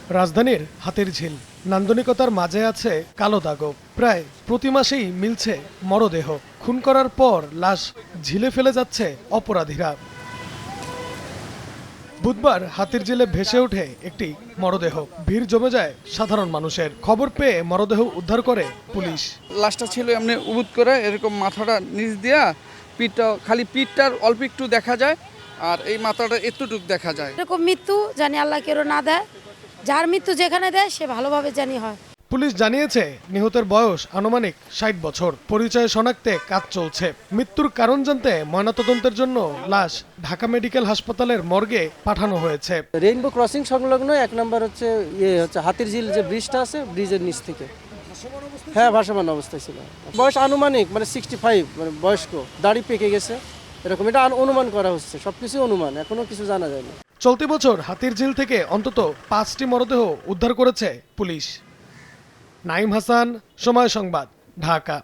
রাজধানীর হাতিরঝিল নান্দনিকতার মাঝে আছে কালো দাগও। প্রায় প্রতি মাসেই মিলছে মরদেহ। খুন করার পর লাশ ঝিলে ফেলে যাচ্ছে অপরাধীরা। বুধবার হাতিরঝিলে ভেসে ওঠে একটি মরদেহ। ভিড় জমে যায় সাধারণ মানুষের। খবর পেয়ে মরদেহ উদ্ধার করে পুলিশ। লাশটা ছিল এমনি উবুত করে, এরকম মাথাটা নিচ দিয়া, পিঠটা খালি পিঠটার অল্প একটু দেখা যায়, আর এই মাথাটা এতটুকু দেখা যায়। এরকম মৃত্যু জানি আল্লাহ কেউ না দেয়, যার মৃত্যু যেখানে দেয় সে ভালোভাবে জানি হয়। পুলিশ জানিয়েছে নিহতের বয়স আনুমানিক ৬০ বছর। পরিচয় শনাক্তে কাজ চলছে। মৃত্যুর কারণ জানতে ময়নাতদন্তের জন্য লাশ ঢাকা মেডিকেল হাসপাতালের মর্গে পাঠানো হয়েছে। রেইনবো ক্রসিং সংলগ্ন ১ নম্বর হচ্ছে হাতিরঝিল যে ব্রিজটা আছে, ব্রিজের নিচ থেকে। হ্যাঁ, ভাসমান অবস্থায় ছিল। বয়স আনুমানিক 65, বয়স্ক, দাড়ি পেকে গেছে, এরকম এটা অনুমান করা হচ্ছে। সবকিছু অনুমান, এখনো কিছু জানা যায়নি। চলতি বছর হাতিরঝিল থেকে অন্তত ৫টি মরদেহ উদ্ধার করেছে পুলিশ। নাইম হাসান, সময় সংবাদ, ঢাকা।